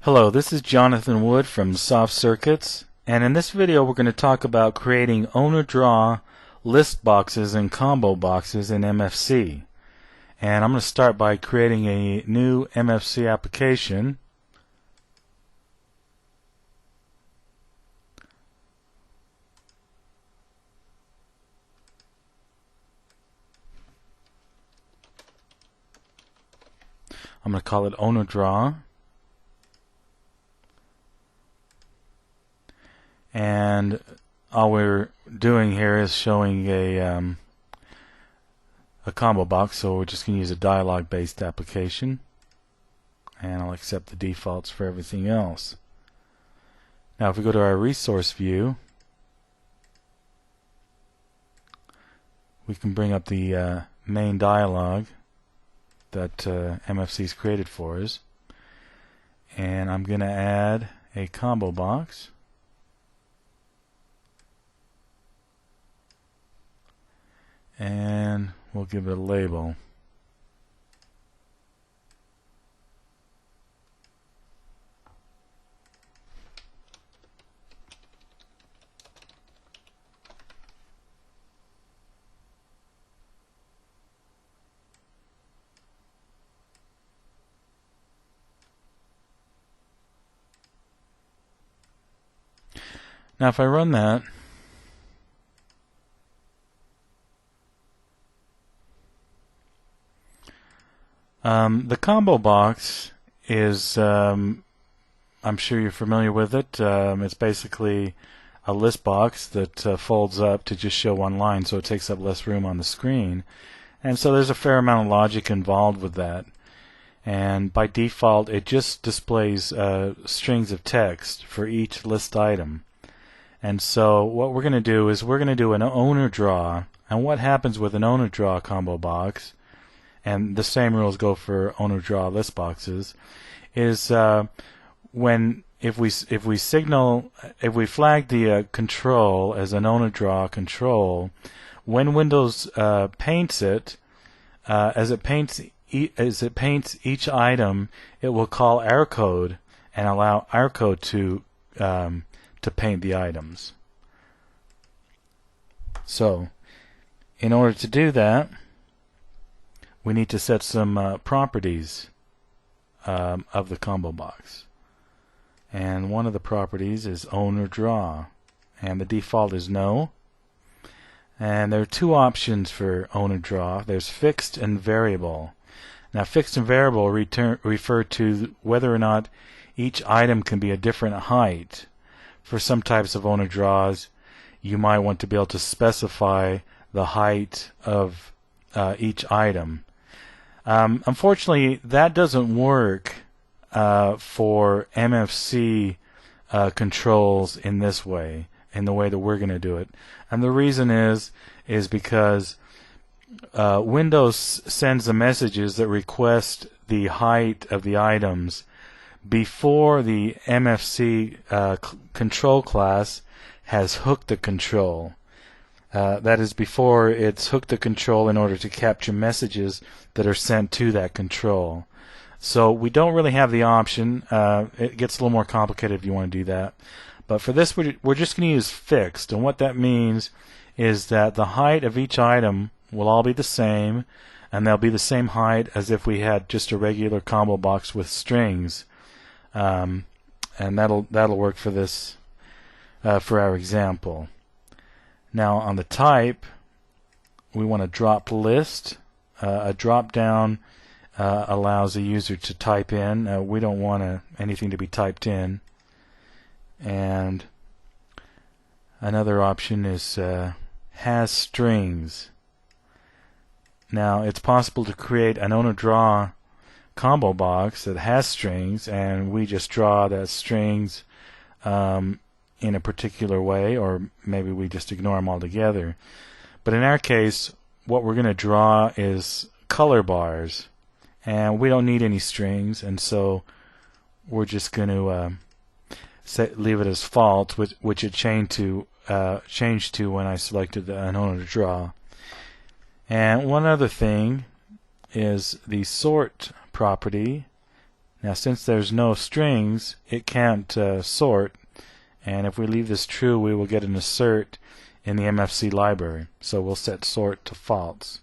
Hello, this is Jonathan Wood from Soft Circuits, and in this video we're going to talk about creating owner-draw list boxes and combo boxes in MFC. And I'm going to start by creating a new MFC application. I'm going to call it owner-draw. And all we're doing here is showing a combo box, so we're just going to use a dialog-based application, and I'll accept the defaults for everything else. Now if we go to our resource view, we can bring up the main dialog that MFC's created for us, and I'm going to add a combo box. And we'll give it a label. Now if I run that, the combo box is, I'm sure you're familiar with it. It's basically a list box that folds up to just show one line, so it takes up less room on the screen. And so there's a fair amount of logic involved with that. And by default, it just displays strings of text for each list item. And so what we're going to do is we're going to do an owner draw. And what happens with an owner draw combo box, and the same rules go for owner draw list boxes, is if we flag the control as an owner draw control, when Windows paints it, as it paints each item, it will call our code and allow our code to paint the items. So in order to do that, we need to set some properties of the combo box. And one of the properties is owner draw, and the default is no. And there are two options for owner draw. There's fixed and variable. Now fixed and variable refer to whether or not each item can be a different height. For some types of owner draws, you might want to be able to specify the height of each item. Unfortunately, that doesn't work for MFC controls in this way, in the way that we're going to do it. And the reason is because Windows sends the messages that request the height of the items before the MFC control class has hooked the control. That is, before it's hooked the control in order to capture messages that are sent to that control. So we don't really have the option. It gets a little more complicated if you want to do that. But for this, we're just going to use fixed. And what that means is that the height of each item will all be the same, and they'll be the same height as if we had just a regular combo box with strings. And that'll work for this, for our example. Now on the type, we want a drop list. A drop down allows a user to type in. We don't want anything to be typed in. And another option is has strings. Now it's possible to create an owner draw combo box that has strings, and we just draw the strings in a particular way, or maybe we just ignore them altogether. But in our case, what we're going to draw is color bars, and we don't need any strings, and so we're just going to leave it as false, which it changed to when I selected an owner draw. And one other thing is the sort property. Now since there's no strings, it can't sort, and if we leave this true we will get an assert in the MFC library. So we'll set sort to false.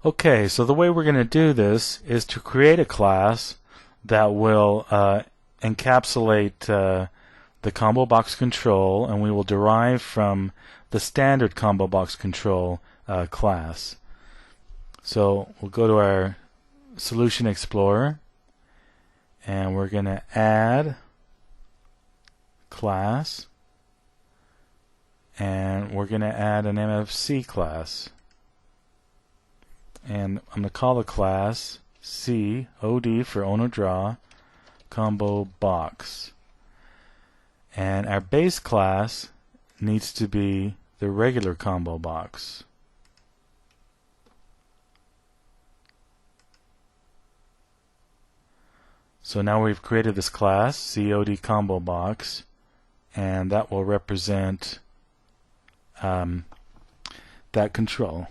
Okay, so the way we're going to do this is to create a class that will encapsulate the combo box control, and we will derive from the standard combo box control class. So we'll go to our Solution Explorer, and we're going to add class, and we're going to add an MFC class. And I'm going to call the class COD for owner draw combo box. And our base class needs to be the regular combo box. So now we've created this class COD combo box, and that will represent that control.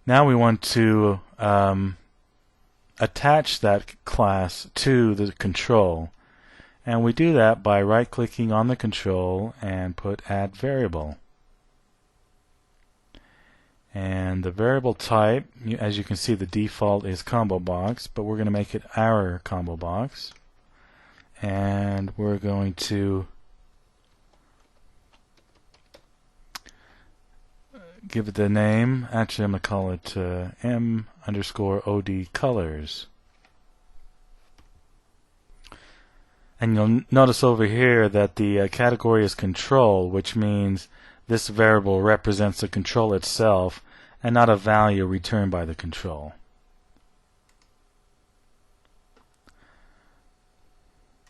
Now we want to attach that class to the control, and we do that by right-clicking on the control and put add variable. And the variable type, as you can see, the default is combo box, but we're going to make it our combo box, and we're going to give it the name. Actually, I'm going to call it M_OD colors. And you'll notice over here that the category is control, which means this variable represents the control itself and not a value returned by the control.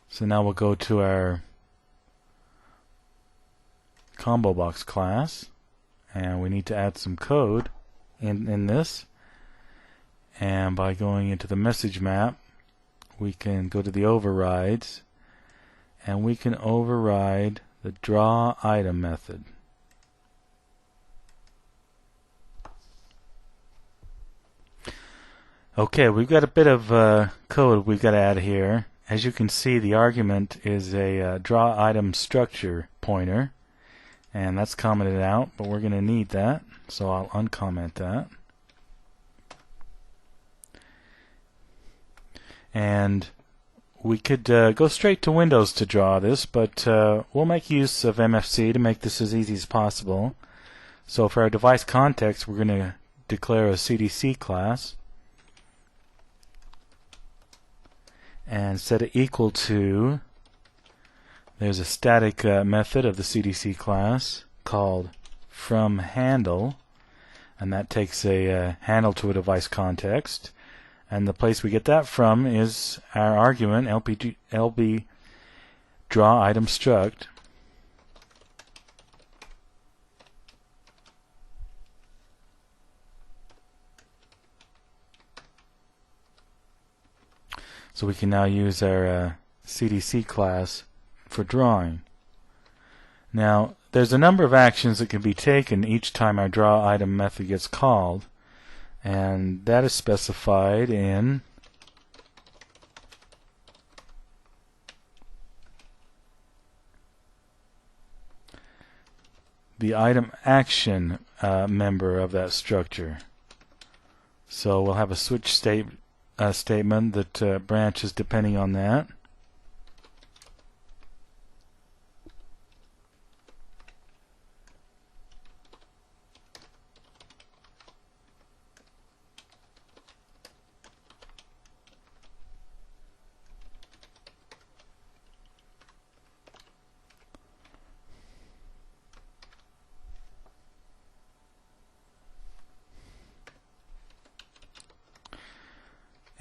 So now we'll go to our combo box class, and we need to add some code in this. And by going into the message map, we can go to the overrides, and we can override the draw item method. Okay, we've got a bit of code we've got to add here. As you can see, the argument is a draw item structure pointer, and that's commented out, but we're going to need that, so I'll uncomment that. And we could go straight to Windows to draw this, but we'll make use of MFC to make this as easy as possible. So for our device context, we're going to declare a CDC class and set it equal to, there's a static method of the CDC class called FromHandle, and that takes a handle to a device context. And the place we get that from is our argument LB draw item struct. So we can now use our CDC class for drawing. Now there's a number of actions that can be taken each time our draw item method gets called, and that is specified in the item action member of that structure. So we'll have a switch statement that branches depending on that.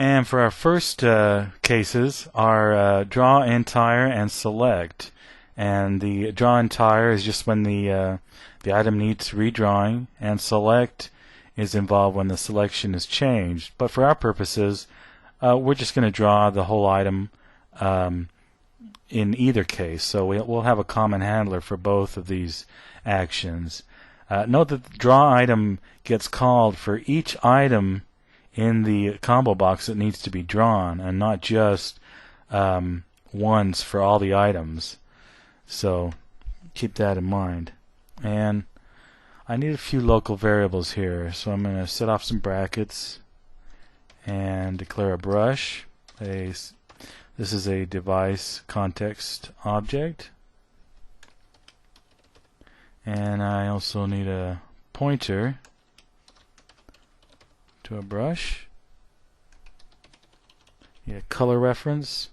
And for our first cases, our draw entire and select. And the draw entire is just when the item needs redrawing, and select is involved when the selection is changed. But for our purposes, we're just going to draw the whole item in either case. So we'll have a common handler for both of these actions. Note that the draw item gets called for each item in the combo box that needs to be drawn, and not just ones for all the items. So keep that in mind. And I need a few local variables here, so I'm going to set off some brackets and declare a brush. This is a device context object, and I also need a pointer to a brush. Need a color reference.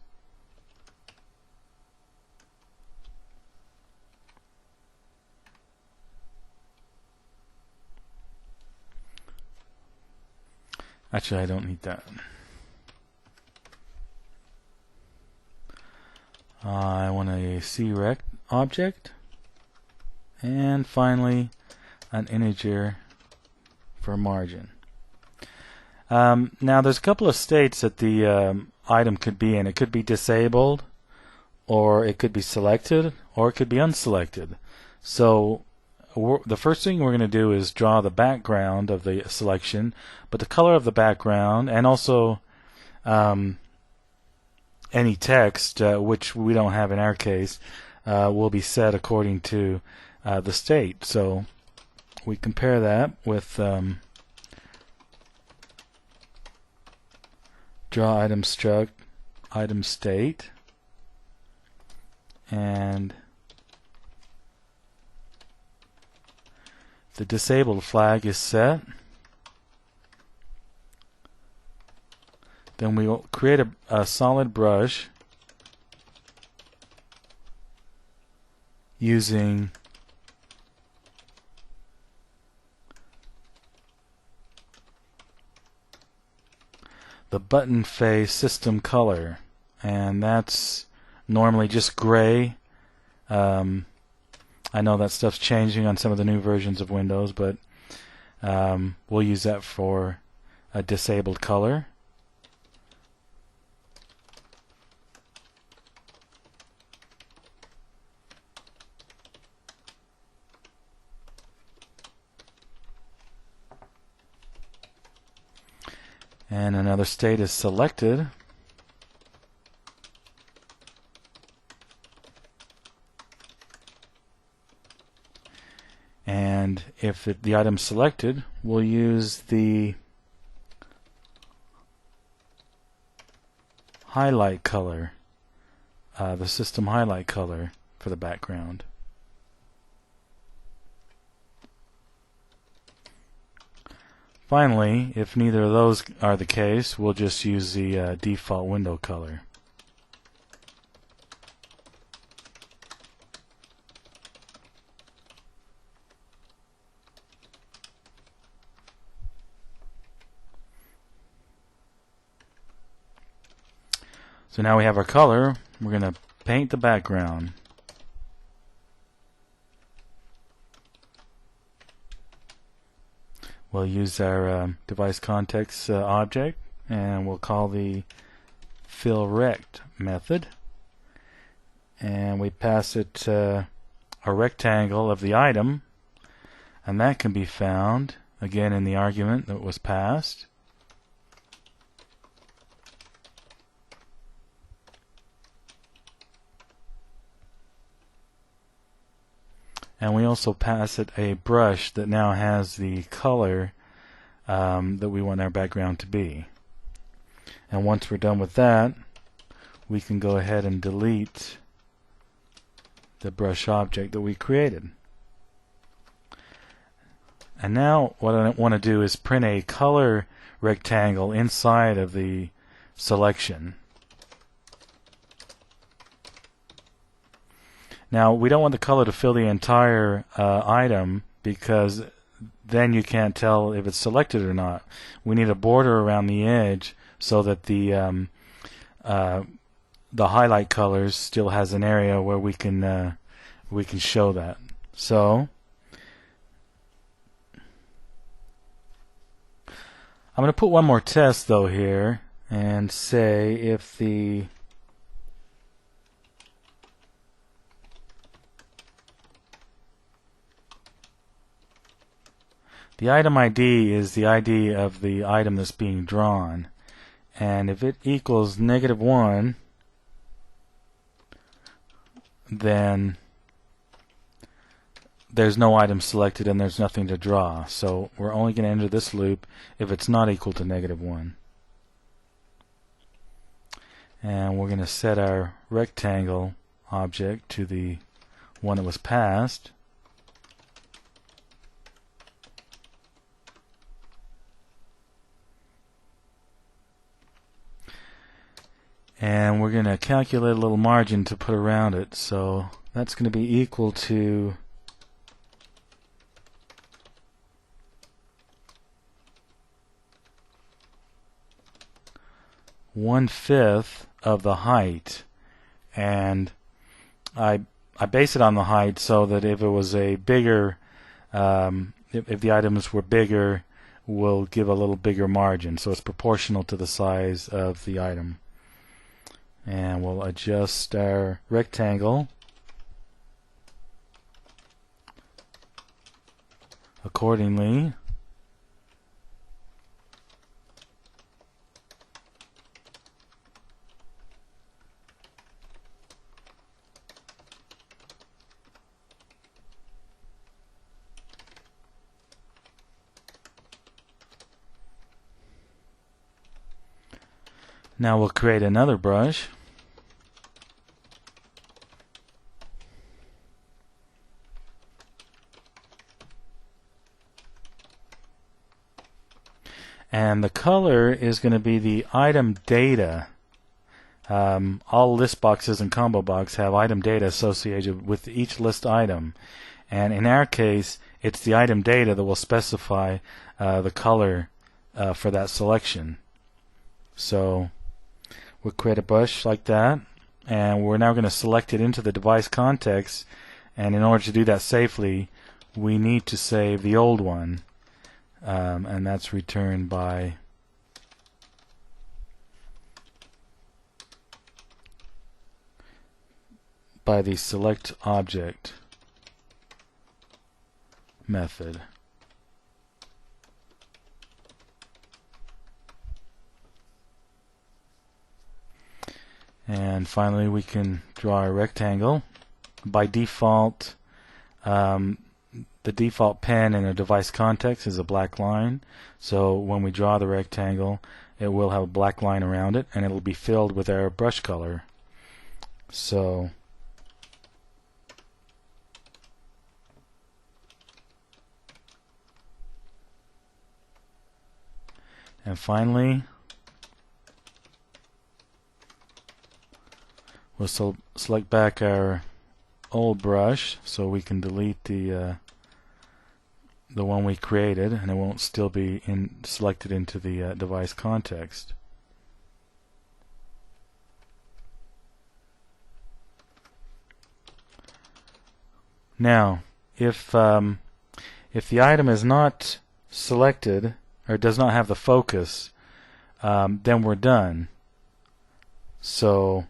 Actually, I don't need that. I want a CRECT object, and finally an integer for margin. Now there's a couple of states that the item could be in. It could be disabled, or it could be selected, or it could be unselected. So the first thing we're going to do is draw the background of the selection, but the color of the background, and also any text, which we don't have in our case, will be set according to the state. So we compare that with draw item struct item state, and the disabled flag is set. Then we will create a solid brush using the button face system color, and that's normally just gray. I know that stuff's changing on some of the new versions of Windows, but we'll use that for a disabled color. And another state is selected. And if the item's selected, we'll use the highlight color, the system highlight color for the background. Finally, if neither of those are the case, we'll just use the default window color. So now we have our color. We're going to paint the background. We'll use our device context object, and we'll call the fillRect method, and we pass it a rectangle of the item, and that can be found again in the argument that was passed. And we also pass it a brush that now has the color that we want our background to be. And once we're done with that, we can go ahead and delete the brush object that we created. And now what I want to do is print a color rectangle inside of the selection. Now, we don't want the color to fill the entire item, because then you can't tell if it's selected or not. We need a border around the edge so that the highlight colors still has an area where we can show that. So I'm going to put one more test though here and say if the The item ID is the ID of the item that's being drawn, and if it equals -1, then there's no item selected and there's nothing to draw. So we're only going to enter this loop if it's not equal to -1. And we're going to set our rectangle object to the one that was passed. And we're going to calculate a little margin to put around it. So that's going to be equal to 1/5 of the height, and I base it on the height so that if it was a bigger, if the items were bigger, we'll give a little bigger margin, so it's proportional to the size of the item. And we'll adjust our rectangle accordingly. Now we'll create another brush. And the color is going to be the item data. All list boxes and combo box have item data associated with each list item. And in our case, it's the item data that will specify the color for that selection. So we'll create a brush like that, and we're now going to select it into the device context, and in order to do that safely we need to save the old one, and that's returned by the select object method. And finally we can draw a rectangle. By default, the default pen in a device context is a black line, so when we draw the rectangle it will have a black line around it and it'll be filled with our brush color. So and finally we'll select back our old brush so we can delete the one we created, and it won't still be selected into the device context. Now, if the item is not selected or does not have the focus, then we're done. So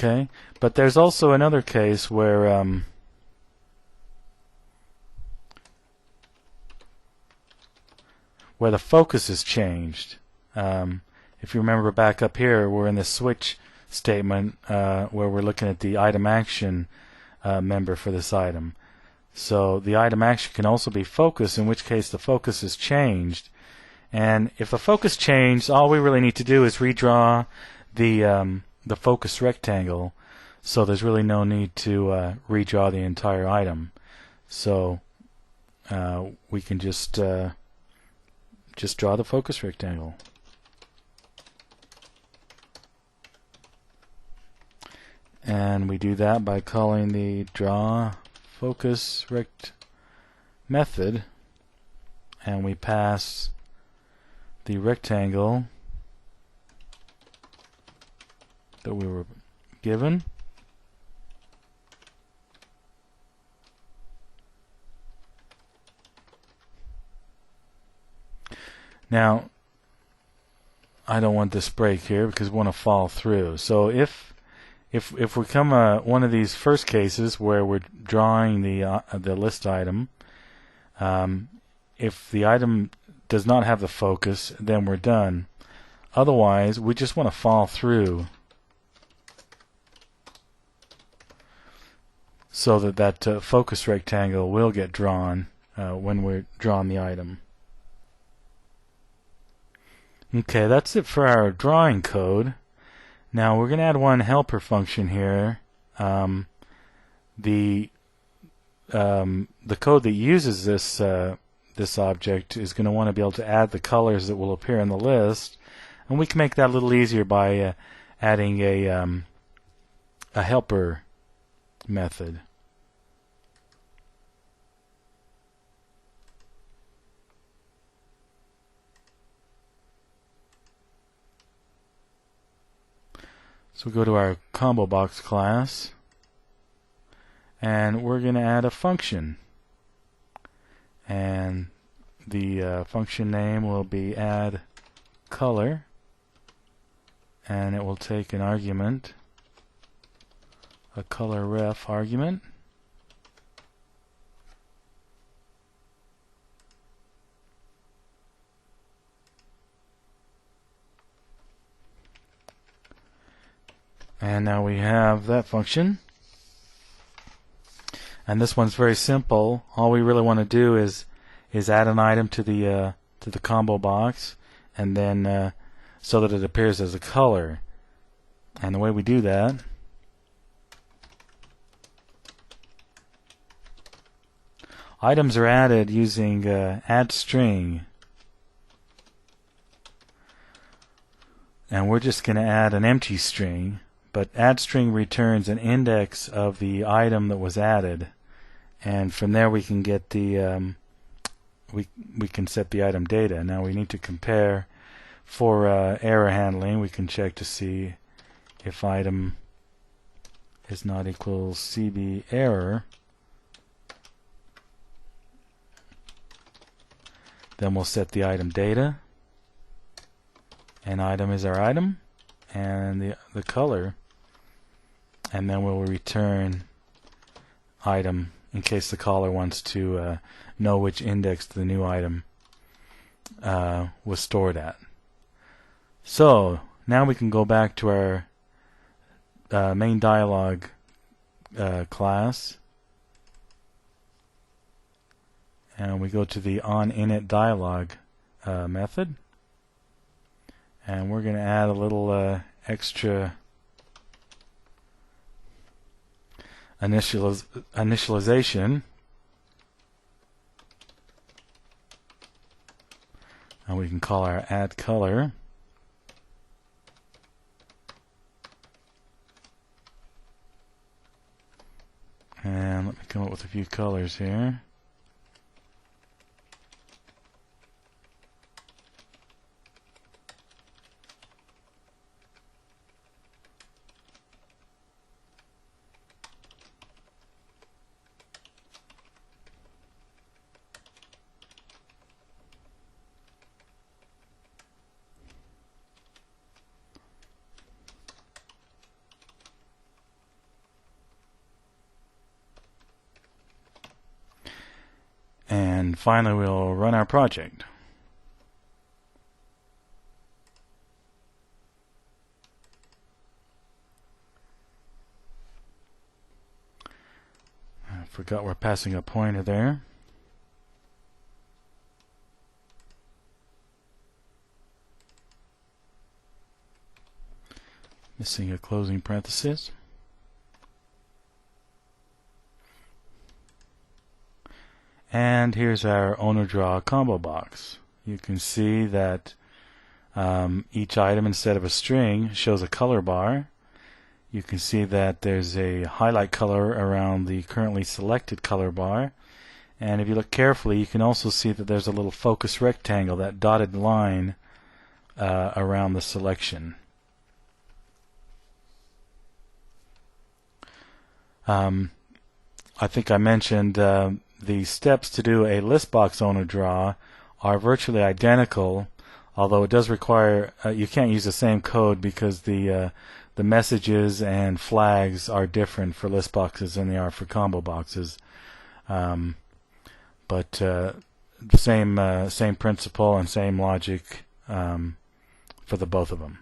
okay, but there's also another case where the focus is changed. If you remember back up here, we're in the switch statement where we're looking at the item action member for this item. So the item action can also be focus, in which case the focus is changed. And if the focus changed, all we really need to do is redraw the focus rectangle, so there's really no need to redraw the entire item. So we can just draw the focus rectangle. And we do that by calling the draw focus rect method, and we pass the rectangle that we were given. Now, I don't want this break here because we want to fall through. So if we come one of these first cases where we're drawing the list item, if the item does not have the focus, then we're done. Otherwise, we just want to fall through so that focus rectangle will get drawn when we're drawing the item. Okay, that's it for our drawing code. Now we're going to add one helper function here. The code that uses this object is going to want to be able to add the colors that will appear in the list, and we can make that a little easier by adding a helper method. So we go to our combo box class, and we're going to add a function, and the function name will be add color, and it will take an argument, a color ref argument. And now we have that function. And this one's very simple. All we really want to do is add an item to the combo box, and then so that it appears as a color. And the way we do that items are added using add string. And we're just going to add an empty string. But add string returns an index of the item that was added, and from there we can get the we can set the item data. Now we need to compare for error handling. We can check to see if item is not equal CB error. Then we'll set the item data, and item is our item, and the color. And then we'll return item in case the caller wants to know which index the new item was stored at. So now we can go back to our main dialog class, and we go to the onInit dialog method, and we're going to add a little extra initialization, and we can call our add color, and let me come up with a few colors here. And finally, we'll run our project. I forgot we're passing a pointer there. Missing a closing parenthesis. And here's our owner draw combo box. You can see that each item, instead of a string, shows a color bar. You can see that there's a highlight color around the currently selected color bar. And if you look carefully, you can also see that there's a little focus rectangle, that dotted line around the selection. I think I mentioned the steps to do a list box owner draw are virtually identical, although it does require you can't use the same code because the messages and flags are different for list boxes than they are for combo boxes. But same principle and same logic for the both of them.